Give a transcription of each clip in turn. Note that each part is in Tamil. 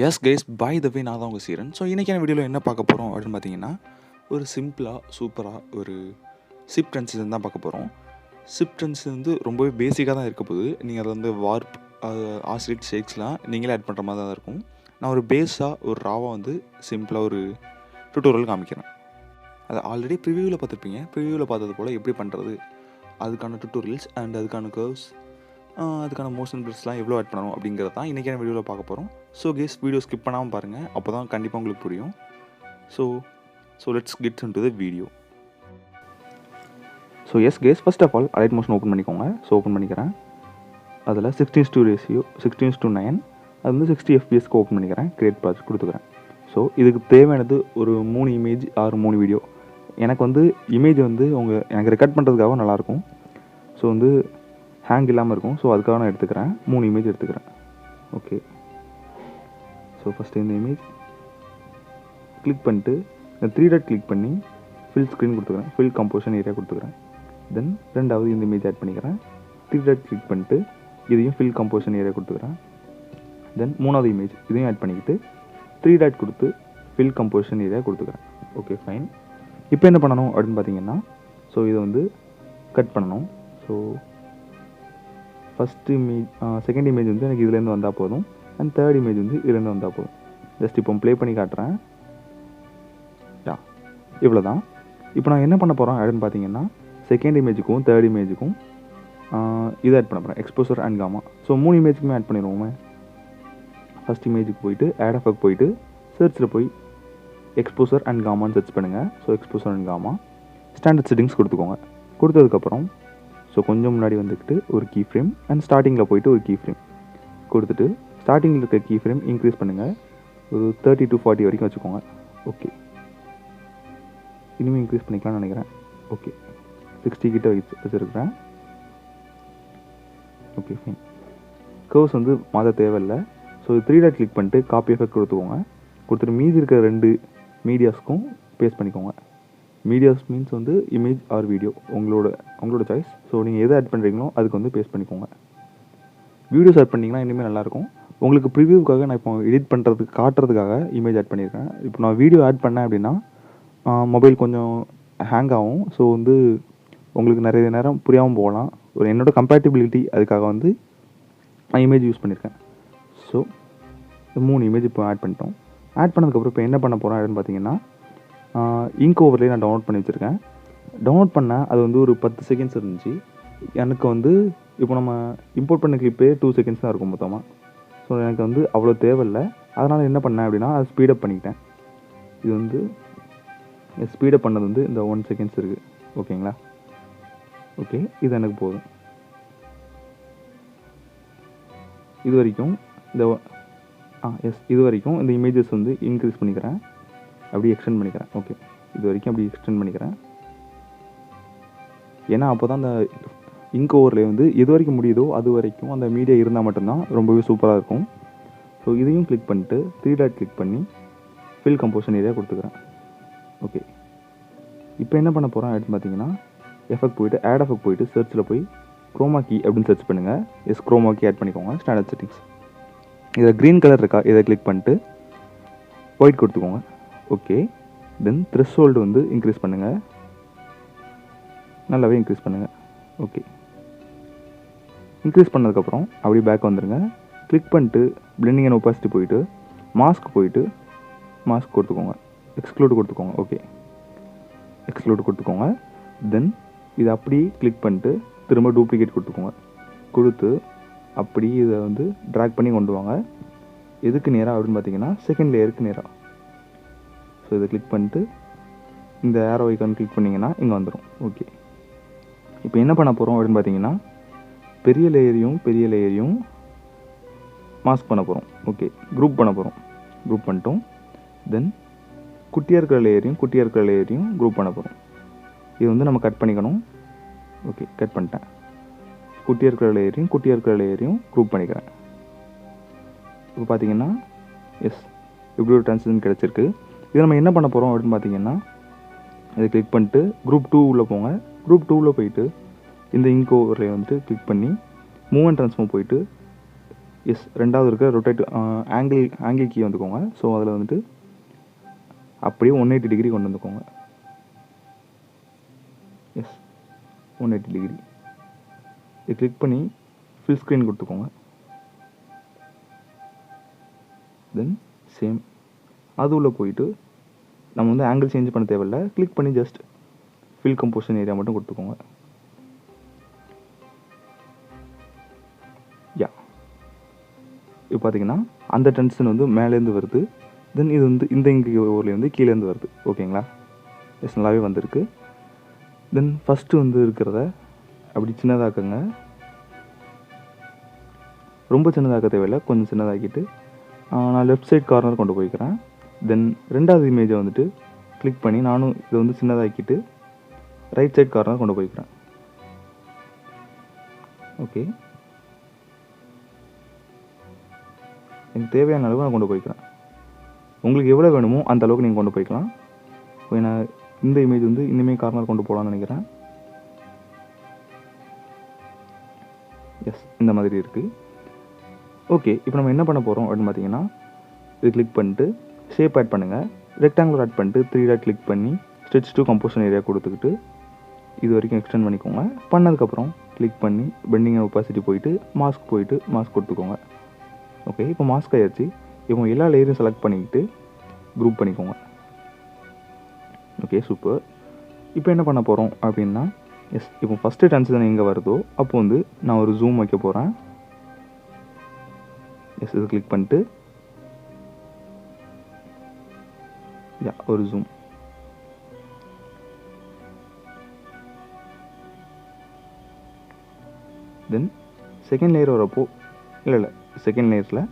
எஸ் கைஸ், பை த வே நான் தான் உங்கள் சீரன். ஸோ இன்றைக்கான வீடியோவில் என்ன பார்க்க போகிறோம் அப்படின்னு பார்த்தீங்கன்னா, ஒரு சிம்பிளாக சூப்பராக ஒரு சிப் ட்ரான்சிஷன் தான் பார்க்க போகிறோம். சிப் ட்ரான்சிஷன் வந்து ரொம்பவே பேசிக்காக தான் இருக்க போகுது. நீங்கள் அதில் வந்து வார்ப், ஆசிலேட், ஷேக்ஸ்லாம் நீங்களே ஆட் பண்ணுற மாதிரி தான் இருக்கும். நான் ஒரு பேஸாக ஒரு ராவாக வந்து சிம்பிளாக ஒரு டுட்டோரியல் காமிக்கிறேன். அதை ஆல்ரெடி ப்ரிவியூவில் பார்த்துருப்பீங்க. ப்ரிவியூவில் பார்த்தது போல் எப்படி பண்ணுறது, அதுக்கான டுட்டோரியல்ஸ் அண்ட் அதுக்கான கர்வ்ஸ், அதுக்கான மோஷன் பிரிட்ஸ்லாம் எவ்வளோ ஆட் பண்ணணும் அப்படிங்கிறத தான் இன்றைக்கான வீடியோவில் பார்க்க போகிறோம். ஸோ கேஸ், வீடியோ ஸ்கிப் பண்ணாமல் பாருங்கள், அப்போ தான் கண்டிப்பாக உங்களுக்கு புரியும். So let's get into the video. So yes guys, first of all Alight Motion open பண்ணிக்கோங்க. ஸோ ஓப்பன் பண்ணிக்கிறேன். அதில் 16:9 ரேஷியோ, 16:9, அது வந்து 60 fps ஓப்பன் பண்ணிக்கிறேன். கிரியேட் ப்ராஜெக்ட் கொடுத்துக்கிறேன். ஸோ இதுக்கு தேவையானது ஒரு 3 இமேஜ் ஆர் 3 வீடியோ. எனக்கு வந்து இமேஜ் வந்து எனக்கு ரெக்கார்ட் பண்ணுறதுக்காக நல்லாயிருக்கும். ஸோ வந்து ஹேங் இல்லாமல் இருக்கும். ஸோ அதுக்காக நான் எடுத்துக்கிறேன். 3 இமேஜ் எடுத்துக்கிறேன். ஓகே. ஸோ ஃபஸ்ட்டு இந்த இமேஜ் கிளிக் பண்ணிட்டு இந்த 3 டாட் கிளிக் பண்ணி ஃபில் ஸ்க்ரீன் கொடுத்துக்கிறேன். ஃபில் கம்போசிஷன் ஏரியா கொடுத்துக்கிறேன். தென் ரெண்டாவது இந்த இமேஜ் ஆட் பண்ணிக்கிறேன். 3 டாட் கிளிக் பண்ணிட்டு இதையும் ஃபில் கம்போசிஷன் ஏரியா கொடுத்துக்கிறேன். தென் மூணாவது இமேஜ் இதையும் ஆட் பண்ணிக்கிட்டு 3 டாட் கொடுத்து ஃபில் கம்போசிஷன் ஏரியா கொடுத்துக்கிறேன். Okay fine. இப்போ என்ன பண்ணணும் அப்படின்னு பார்த்தீங்கன்னா, ஸோ இதை வந்து கட் பண்ணணும். So first image, second image வந்து எனக்கு இதுலேருந்து வந்தால் போதும். அண்ட் தேர்ட் இமேஜ் வந்து இதுலேருந்து வந்தால் போதும். ஜஸ்ட் இப்போ ப்ளே பண்ணி காட்டுறேன். இவ்வளோ தான். இப்போ நான் என்ன பண்ண போகிறேன் அப்படின்னு பார்த்தீங்கன்னா, செகண்ட் இமேஜுக்கும் தேர்ட் இமேஜுக்கும் இதை ஆட் பண்ண போகிறேன், எக்ஸ்போசர் அண்ட் காமா. ஸோ 3 இமேஜுக்குமே ஆட் பண்ணிடுவோமே. ஃபஸ்ட் இமேஜுக்கு போயிட்டு ஆட் எஃபெக்ட் போயிட்டு சர்ச்சில் போய் எக்ஸ்போசர் அண்ட் காமான்னு சர்ச் பண்ணுங்கள். So exposure and gamma standard settings கொடுத்துக்கோங்க. கொடுத்ததுக்கப்புறம் ஸோ கொஞ்சம் முன்னாடி வந்துக்கிட்டு ஒரு கீ ஃப்ரேம் அண்ட் ஸ்டார்டிங்கில் போயிட்டு ஒரு கீ ஃப்ரேம் கொடுத்துட்டு ஸ்டார்டிங்கில் இருக்க கீ ஃப்ரேம் இன்க்ரீஸ் பண்ணுங்கள். ஒரு 30 to 40 வரைக்கும் வச்சுக்கோங்க. ஓகே, இனிமேல் இன்க்ரீஸ் பண்ணிக்கலாம்னு நினைக்கிறேன். ஓகே, 60 கிட்ட வச்சுருக்கிறேன். Okay fine. கர்வ்ஸ் வந்து மாற்ற தேவையில்லை. ஸோ 3 டாட் கிளிக் பண்ணிட்டு காப்பி எஃபெக்ட் கொடுத்துக்கோங்க. கொடுத்துட்டு மீதி இருக்கிற 2 மீடியாஸ்க்கும் பேஸ்ட் பண்ணிக்கோங்க. மீடியாஸ் மீன்ஸ் வந்து இமேஜ் ஆர் வீடியோ, உங்களோட சாய்ஸ். ஸோ நீங்கள் எதை ஆட் பண்ணுறீங்களோ அதுக்கு வந்து பேஸ்ட் பண்ணிக்கோங்க. வீடியோஸ் ஆட் பண்ணிங்கன்னா இனிமேல் நல்லாயிருக்கும். உங்களுக்கு ப்ரிவியூக்காக நான் இப்போ எடிட் பண்ணுறதுக்கு காட்டுறதுக்காக இமேஜ் ஆட் பண்ணியிருக்கேன். இப்போ நான் வீடியோ ஆட் பண்ணேன் அப்படின்னா மொபைல் கொஞ்சம் ஹேங் ஆகும். ஸோ வந்து உங்களுக்கு நிறைய நேரம் புரியாமல் போகலாம். ஒரு என்னோடய கம்பேட்டிபிலிட்டி அதுக்காக வந்து நான் இமேஜ் யூஸ் பண்ணியிருக்கேன். ஸோ 3 இமேஜ் இப்போ ஆட் பண்ணிட்டோம். ஆட் பண்ணதுக்கப்புறம் இப்போ என்ன பண்ண போகிறோம் அப்படின்னு பார்த்தீங்கன்னா, இங்க் ஓவர்லேயே நான் டவுன்லோட் பண்ணி வச்சுருக்கேன். டவுன்லோட் பண்ணேன், அது வந்து ஒரு 10 செகண்ட்ஸ் இருந்துச்சு. எனக்கு வந்து இப்போ நம்ம இம்போர்ட் பண்ண கிளிப்பே 2 செகண்ட்ஸ் தான் இருக்கும் மொத்தமாக. ஸோ எனக்கு வந்து அவ்வளோ தேவையில்லை. அதனால் என்ன பண்ணேன் அப்படின்னா, அதை ஸ்பீடப் பண்ணிக்கிட்டேன். இது வந்து ஸ்பீடப் பண்ணது வந்து இந்த 1 செகண்ட்ஸ் இருக்குது. ஓகேங்களா? ஓகே, இது எனக்கு போதும். இது வரைக்கும் இது வரைக்கும் இந்த இமேஜஸ் வந்து இன்க்ரீஸ் பண்ணிக்கிறேன், அப்படி எக்ஸ்டெண்ட் பண்ணிக்கிறேன். ஓகே, இது வரைக்கும் அப்படி எக்ஸ்டெண்ட் பண்ணிக்கிறேன். ஏன்னா அப்போ தான் அந்த இங்க் ஓவரில் வந்து எது வரைக்கும் முடியுதோ அது வரைக்கும் அந்த மீடியா இருந்தால் மட்டும்தான் ரொம்பவே சூப்பராக இருக்கும். ஸோ இதையும் கிளிக் பண்ணிட்டு 3 டாட் கிளிக் பண்ணி ஃபில் கம்போசிஷன் ஏரியா கொடுத்துக்கிறேன். ஓகே, இப்போ என்ன பண்ண போகிறேன் அப்படின்னு பார்த்தீங்கன்னா, எஃபெக்ட் போயிட்டு ஆட் எஃபெக்ட் போயிட்டு சர்ச்சில் போய் குரோமா கீ அப்படின்னு சர்ச் பண்ணுங்கள். குரோமா கீ ஆட் பண்ணிக்கோங்க. ஸ்டாண்டர்ட் செட்டிங்ஸ் இதில் க்ரீன் கலர் இருக்கா, இதை கிளிக் பண்ணிட்டு ஒயிட் கொடுத்துக்கோங்க. ஓகே, தென் த்ரெஷ்ஹோல்டு வந்து இன்க்ரீஸ் பண்ணுங்கள், நல்லாவே இன்க்ரீஸ் பண்ணுங்கள். ஓகே, இன்க்ரீஸ் பண்ணதுக்கப்புறம் அப்படியே பேக் வந்துடுங்க. கிளிக் பண்ணிட்டு பிளெண்டிங் அண்ட் ஒப்பாசிட்டி போயிட்டு மாஸ்க் கொடுத்துக்கோங்க, எக்ஸ்க்ளூட் கொடுத்துக்கோங்க. ஓகே, எக்ஸ்க்ளூட் கொடுத்துக்கோங்க. தென் இதை அப்படியே கிளிக் பண்ணிட்டு திரும்ப டூப்ளிகேட் கொடுத்துக்கோங்க. கொடுத்து அப்படி இதை வந்து ட்ராக் பண்ணி கொண்டு வாங்க. எதுக்கு நேராக அப்படின்னு பார்த்தீங்கன்னா, செகண்ட் லேயருக்கு நேராக. ஸோ இதை கிளிக் பண்ணிட்டு இந்த ஏரோ ஐக்கான் கிளிக் பண்ணிங்கன்னா இங்கே வந்துடும். ஓகே, இப்போ என்ன பண்ண போகிறோம் அப்படின்னு பார்த்தீங்கன்னா, பெரிய லேயரையும் மாஸ்க் பண்ண போகிறோம். ஓகே, குரூப் பண்ண போகிறோம். குரூப் பண்ணிட்டோம். தென் குட்டியாக இருக்கிற லேயரையும் குரூப் பண்ண போகிறோம். இது வந்து நம்ம கட் பண்ணிக்கணும். ஓகே, கட் பண்ணிட்டேன். குட்டியாக இருக்கிற லேயரையும் குரூப் பண்ணிக்கிறேன். இப்போ பார்த்தீங்கன்னா இப்படி ஒரு ட்ரான்சிஷன் கிடச்சிருக்கு. இது நம்ம என்ன பண்ண போகிறோம் அப்படின்னு பார்த்தீங்கன்னா, இதை கிளிக் பண்ணிட்டு குரூப் 2 உள்ளே போங்க. குரூப் 2 போயிட்டு இந்த இங்க் ஓவரில் வந்துட்டு கிளிக் பண்ணி மூவ் அண்ட் ட்ரான்ஸ்ஃபார்ம் போயிட்டு எஸ் ரெண்டாவது இருக்க ரொட்டேட் ஆங்கிள் கீ வந்துக்கோங்க. ஸோ அதில் வந்துட்டு அப்படியே 180 டிகிரி கொண்டு வந்துக்கோங்க. எஸ் 180 டிகிரி இது கிளிக் பண்ணி ஃபுல் ஸ்க்ரீன் கொடுத்துக்கோங்க. தென் சேம் அது உள்ளே போயிட்டு நம்ம வந்து ஆங்கிள் சேஞ்ச் பண்ண தேவையில்லை. கிளிக் பண்ணி ஜஸ்ட் ஃபில் கம்போசிஷன் ஏரியா மட்டும் கொடுத்துக்கோங்க. யா இப்போ பார்த்தீங்கன்னா அந்த டென்ஷன் வந்து மேலேருந்து வருது. தென் இது வந்து இந்த இங்கே ஊர்லேருந்து கீழேருந்து வருது. ஓகேங்களா? எஸ் நல்லாவே வந்திருக்கு. தென் ஃபஸ்ட்டு வந்து இருக்கிறத அப்படி சின்னதாக்குங்க. ரொம்ப சின்னதாக்க தேவையில்லை, கொஞ்சம் சின்னதாக்கிட்டு நான் லெஃப்ட் சைட் கார்னர் கொண்டு போய்க்கிறேன். தென் ரெண்டாவது இமேஜை வந்துட்டு கிளிக் பண்ணி நானும் இதை வந்து சின்னதாக்கிட்டு ரைட் சைட் கார்னர் கொண்டு போய்க்கிறேன். ஓகே, எனக்கு தேவையான அளவு நான் கொண்டு போய்க்கிறேன். உங்களுக்கு எவ்வளோ வேணுமோ அந்த அளவுக்கு நீங்கள் கொண்டு போய்க்கலாம். நான் இந்த இமேஜ் வந்து இனிமேல் கார்னர் கொண்டு போகலான்னு நினைக்கிறேன். எஸ் இந்த மாதிரி இருக்குது. ஓகே, இப்போ நம்ம என்ன பண்ண போகிறோம் அப்படின்னு பார்த்தீங்கன்னா இது கிளிக் பண்ணிட்டு ஷேப் ஆட் பண்ணுங்கள். ரெக்டாங்குலர் ஆட் பண்ணிட்டு 3 டாட் கிளிக் பண்ணி ஸ்ட்ரெச் டு கம்போசிஷன் ஏரியா கொடுத்துக்கிட்டு இது வரைக்கும் எக்ஸ்டெண்ட் பண்ணிக்கோங்க. பண்ணதுக்கப்புறம் கிளிக் பண்ணி பெண்டிங் அண்ட் ஒப்பாசிட்டி போயிட்டு மாஸ்க் கொடுத்துக்கோங்க. ஓகே, இப்போ மாஸ்க் ஆயிடுச்சு. இப்போ எல்லா லேயரையும் செலக்ட் பண்ணிக்கிட்டு குரூப் பண்ணிக்கோங்க. Okay super. இப்போ என்ன பண்ண போகிறோம் அப்படின்னா எஸ் இப்போ ஃபஸ்ட்டு ட்ரான்சிஷன் எங்கே வருதோ அப்போ வந்து நான் ஒரு ஜூம் வைக்க போகிறேன். எஸ் இது கிளிக் பண்ணிட்டு ஒரு ஜூம். தென் செகண்ட் லேயர் வரப்போ இல்லை செகண்ட் லேயர்ஸில்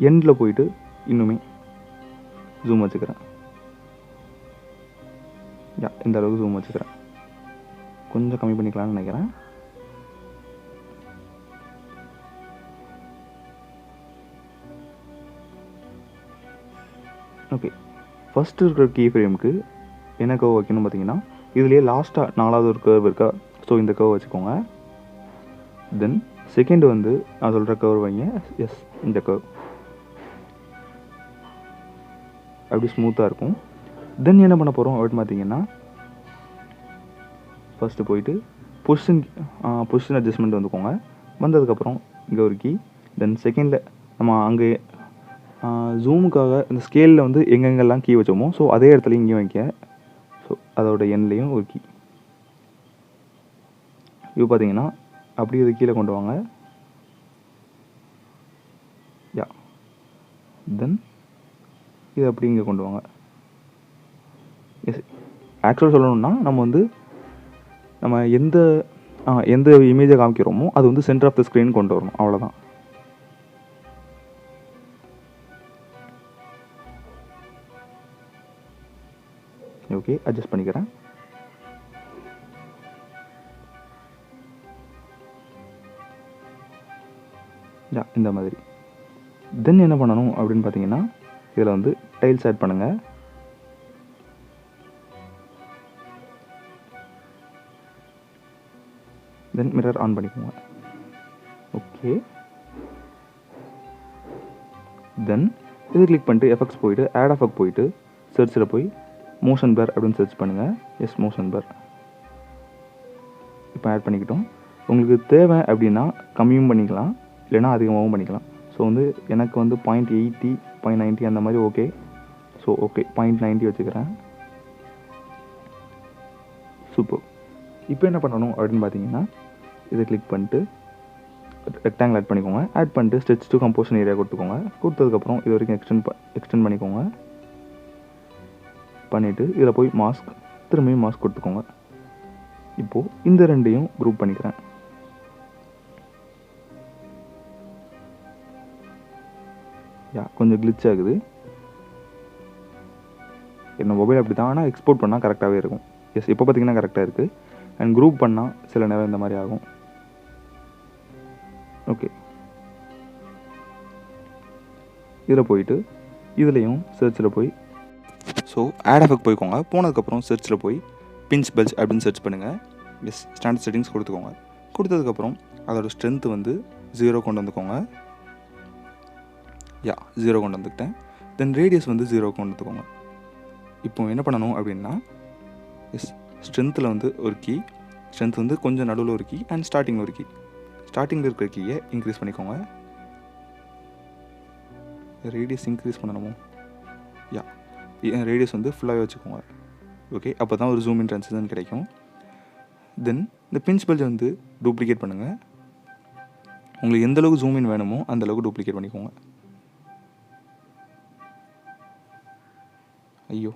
எண்டில் போயிட்டு இன்னுமே ஜூம் வச்சுக்கிறேன். இந்த அளவுக்கு ஜூம் வச்சுக்கிறேன். கொஞ்சம் கம்மி பண்ணிக்கலாம்னு நினைக்கிறேன். ஓகே, ஃபஸ்ட்டு இருக்கிற கீ ஃப்ரேமுக்கு என்ன கர்வ் வைக்கணும் பார்த்தீங்கன்னா இதுலேயே லாஸ்ட்டாக 4வது ஒரு கர்வ் இருக்கா, ஸோ இந்த கர்வ் வச்சுக்கோங்க. தென் செகண்ட் வந்து நான் சொல்கிற கர்வ் வைங்க. எஸ் இந்த கர்வ் அப்படி ஸ்மூத்தாக இருக்கும். தென் என்ன பண்ண போகிறோம் அப்படின்னு பார்த்தீங்கன்னா ஃபஸ்ட்டு போயிட்டு பொசிஷன் அட்ஜஸ்ட்மெண்ட் வந்துக்கோங்க. வந்ததுக்கப்புறம் இங்கே ஒரு கீ. தென் செகண்டில் நம்ம அங்கே ஜூமுக்காக இந்த ஸ்கேலில் வந்து எங்கெங்கெல்லாம் கீ வச்சோமோ ஸோ அதே இடத்துல இங்கேயும் வைக்க. ஸோ அதோட எண்ட்லேயும் ஒரு கீ. இப்போ பார்த்தீங்கன்னா அப்படியே இது கீழே கொண்டு வாங்க. தென் இது அப்படி இங்கே கொண்டு வாங்க. எஸ் ஆக்சுவலாக சொல்லணும்னா நம்ம எந்த இமேஜை காமிக்கிறோமோ அது வந்து சென்டர் ஆஃப் த ஸ்க்ரீன் கொண்டு வரணும், அவ்வளோதான். ஓகே, அட்ஜஸ்ட் பண்ணிக்கிறேன். இந்த மாதிரி. தென் என்ன பண்ணணும் அப்படின்னு பார்த்தீங்கன்னா இதில் வந்து டைல்ஸ் ஆட் பண்ணுங்கள். தென் மிரர் ஆன் பண்ணிக்கோங்க. ஓகே, தென் இது கிளிக் பண்ணிட்டு எஃபெக்ட்ஸ் போயிட்டு ஆட் எஃபெக்ட் போயிட்டு சர்ச்சில் போய் மோஷன் பிளர் அப்படின்னு சர்ச் பண்ணுங்கள். எஸ் மோஷன் பிளர் இப்போ ஆட் பண்ணிக்கிட்டோம். உங்களுக்கு தேவை அப்படின்னா கம்மியும் பண்ணிக்கலாம், இல்லைனா அதிகமாகவும் பண்ணிக்கலாம். ஸோ வந்து எனக்கு வந்து 0.80 0.90 அந்த மாதிரி ஓகே. ஸோ ஓகே 0.90 வச்சுக்கிறேன். சூப்பர். இப்போ என்ன பண்ணணும் அப்படின்னு பார்த்தீங்கன்னா இதை கிளிக் பண்ணிட்டு ரெக்டாங்கிள் ஆட் பண்ணிக்கோங்க. ஆட் பண்ணிட்டு ஸ்ட்ரெச் டு கம்போசிஷன் ஏரியா கொடுத்துக்கோங்க. கொடுத்ததுக்கப்புறம் இது வரைக்கும் எக்ஸ்டெண்ட் பண்ணிக்கோங்க. பண்ணிவிட்டு இதில் போய் திரும்பியும் மாஸ்க் கொடுத்துக்கோங்க. இப்போது இந்த ரெண்டையும் குரூப் பண்ணிக்கிறேன். கொஞ்சம் கிளிச் ஆகுது. என்ன மொபைல் அப்படி தான், ஆனால் எக்ஸ்போர்ட் பண்ணால் கரெக்டாகவே இருக்கும். எஸ் இப்போ பார்த்தீங்கன்னா கரெக்டாக இருக்குது. அண்ட் குரூப் பண்ணால் சில நேரம் இந்த மாதிரி ஆகும். ஓகே, இதில் போயிட்டு இதுலேயும் சர்ச்சில் போய் ஸோ ஆட் எஃபெக்ட் போய்க்கோங்க. போனதுக்கப்புறம் சர்ச்சில் போய் பிஞ்ச் பல்ஜ் அப்படின்னு சர்ச் பண்ணுங்கள். எஸ் ஸ்டாண்டர்ட் செட்டிங்ஸ் கொடுத்துக்கோங்க. கொடுத்ததுக்கப்புறம் அதோடய ஸ்ட்ரென்த்து வந்து 0 கொண்டு வந்துக்கோங்க. 0 கொண்டு வந்துக்கிட்டேன். தென் ரேடியஸ் வந்து 0 கொண்டு வந்துக்கோங்க. இப்போ என்ன பண்ணணும் அப்படின்னா ஸ்ட்ரென்த்தில் வந்து ஒரு கீ, ஸ்ட்ரென்த் வந்து கொஞ்சம் நடுவில் ஒரு கீ அண்ட் ஸ்டார்டிங் ஒரு கீ. ஸ்டார்டிங்கில் இருக்கிற கீயை இன்க்ரீஸ் பண்ணிக்கோங்க. ரேடியஸ் இன்க்ரீஸ் பண்ணணுமோ? ரேடியஸ் வந்து ஃபுல்லாகவே வச்சுக்கோங்க. ஓகே, அப்போ தான் ஒரு ஜூம் இன் ட்ரான்சிஷன் கிடைக்கும். தென் இந்த பின்ச் பெல்ட் வந்து டூப்ளிகேட் பண்ணுங்கள். உங்களுக்கு எந்தளவுக்கு ஜூம் இன் வேணுமோ அந்தளவுக்கு டூப்ளிகேட் பண்ணிக்கோங்க. ஐயோ,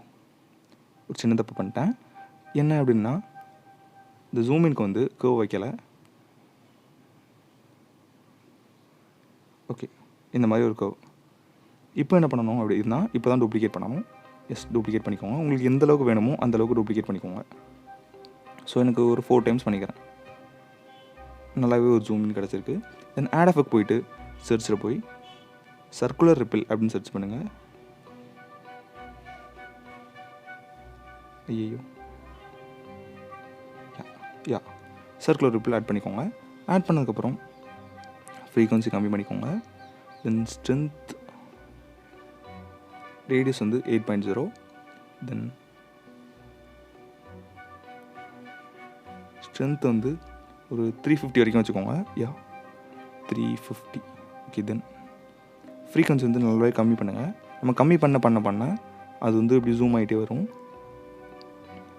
ஒரு சின்ன தப்பு பண்ணிட்டேன். என்ன அப்படின்னா இந்த ஜூமின்க்கு வந்து கர்வ் வைக்கலை. ஓகே, இந்த மாதிரி ஒரு கர்வ். இப்போ என்ன பண்ணணும் அப்படின்னா இப்போ தான் டூப்ளிகேட் பண்ணணும். டூப்ளிகேட் பண்ணிக்கோங்க. உங்களுக்கு எந்த அளவுக்கு வேணுமோ அந்தளவுக்கு டூப்ளிகேட் பண்ணிக்கோங்க. ஸோ எனக்கு ஒரு 4 டைம்ஸ் பண்ணிக்கிறேன். நல்லாவே ஒரு ஜூமின் கிடச்சிருக்கு. தென் ஆட் எஃபெக்ட் போயிட்டு சர்ச்சில் போய் சர்க்குலர் ரிப்பிள் அப்படின்னு சர்ச் பண்ணுங்கள். ஐயோ, சர்க்குலர் ரிப்பிள் ஆட் பண்ணிக்கோங்க. ஆட் பண்ணதுக்கப்புறம் ஃப்ரீக்வன்சி கம்மி பண்ணிக்கோங்க. தென் ஸ்ட்ரென்த் ரேடியஸ் வந்து 8.0. தென் ஸ்ட்ரென்த் வந்து ஒரு 350 வரைக்கும் வச்சுக்கோங்க. 350. ஓகே, தென் ஃப்ரீக்வன்சி வந்து நல்லாவே கம்மி பண்ணுங்கள். நம்ம கம்மி பண்ண அது வந்து இப்படி ஜூம் ஆகிட்டே வரும்.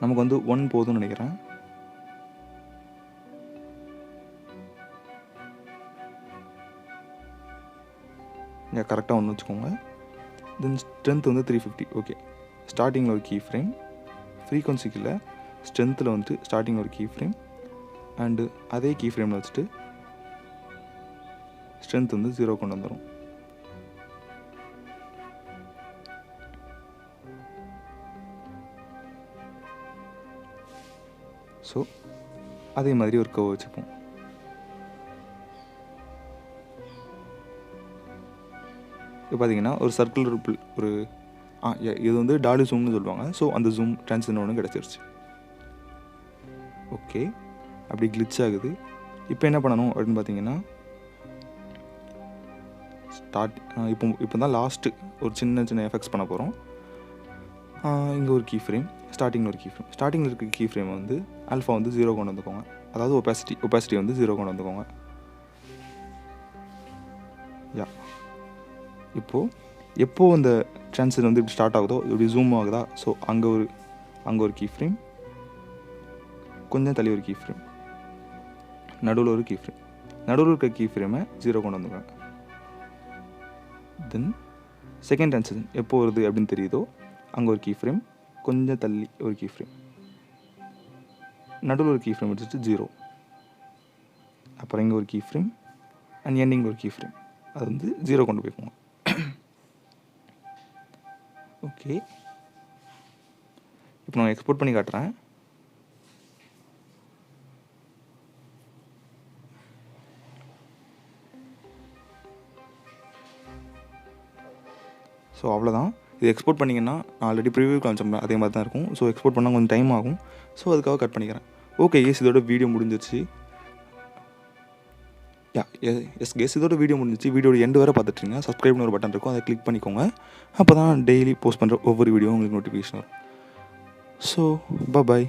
நமக்கு வந்து 1 போதும்னு நினைக்கிறேன். கரெக்டாக 1 வச்சுக்கோங்க. தென் ஸ்ட்ரென்த் வந்து 350. ஓகே, ஸ்டார்டிங்கில் ஒரு கீ ஃப்ரேம், ஃப்ரீக்வன்சிக்கு இல்லை ஸ்ட்ரென்த்தில் வந்துட்டு ஸ்டார்டிங்கில் ஒரு கீ ஃப்ரேம் அண்டு அதே கீ ஃப்ரேமில் வச்சுட்டு ஸ்ட்ரென்த் வந்து 0 கொண்டு வந்துடும். ஸோ அதே மாதிரி ஒரு கர்வ் வச்சுப்போம். இப்போ பார்த்தீங்கன்னா ஒரு சர்க்குலர் ஒரு இது வந்து டாலி ஜூம்னு சொல்லுவாங்க. ஸோ அந்த ஜூம் ட்ரான்சிஷன் ஒன்று கிடச்சிருச்சு. ஓகே, அப்படி கிளிச் ஆகுது. இப்போ என்ன பண்ணணும் அப்படின்னு பார்த்தீங்கன்னா இப்போ தான் லாஸ்ட்டு ஒரு சின்ன எஃபெக்ட்ஸ் பண்ண போகிறோம். இங்கே ஒரு கீ ஃப்ரேம், ஸ்டார்டிங்கில் ஒரு கீ ஃப்ரேம். ஸ்டார்டிங்கில் இருக்க கீ ஃப்ரேம் வந்து ஆல்ஃபா வந்து 0 கொண்டு வந்துக்கோங்க. அதாவது ஒபாசிட்டி வந்து 0 கொண்டு வந்துக்கோங்க. எப்போது அந்த ட்ரான்சிஷன் வந்து இப்படி ஸ்டார்ட் ஆகுதோ இப்படி ஜூம் ஆகுதா, ஸோ அங்கே ஒரு கீ ஃப்ரேம், கொஞ்சம் தள்ளி ஒரு கீ ஃப்ரேம், நடுவில் ஒரு கீ ஃப்ரேம், நடுவில் இருக்க கீ ஃப்ரேமை 0 கொண்டு வந்துருக்காங்க. தென் செகண்ட் ட்ரான்சிஷன் எப்போ வருது அப்படின்னு தெரியுதோ அங்கே ஒரு கீ ஃப்ரேம், கொஞ்சம் தள்ளி ஒரு கீ ஃப்ரேம், நடுவில் ஒரு கீ ஃப்ரேம் வச்சுட்டு 0, அப்புறம் இங்கே ஒரு கீ ஃப்ரேம் அண்ட் எண்டிங் ஒரு கீ ஃப்ரேம், அது வந்து 0 கொண்டு போய்க்கோங்க. ஓகே, இப்போ நான் எக்ஸ்போர்ட் பண்ணி காட்டுறேன். ஸோ அவ்வளோதான். இது எக்ஸ்போர்ட் பண்ணிங்கன்னா நான் ஆல்ரெடி ப்ரிவியூ காமிச்சோம் அதே மாதிரி தான் இருக்கும். ஸோ எக்ஸ்போர்ட் பண்ணால் கொஞ்சம் டைம் ஆகும். ஸோ அதுக்காக கட் பண்ணிக்கிறேன். ஓகே கேஸ், இதோட வீடியோ முடிஞ்சிருச்சு. இதோட வீடியோ முடிஞ்சிச்சு. வீடியோட எண்டு வரை பார்த்துட்டுருங்க. சப்ஸ்கிரைப்னு ஒரு பட்டன் இருக்கும், அதை கிளிக் பண்ணிக்கோங்க. அப்போ தான் டெய்லி போஸ்ட் பண்ணுற ஒவ்வொரு வீடியோ உங்களுக்கு நோட்டிஃபிகேஷன் வரும். So bye.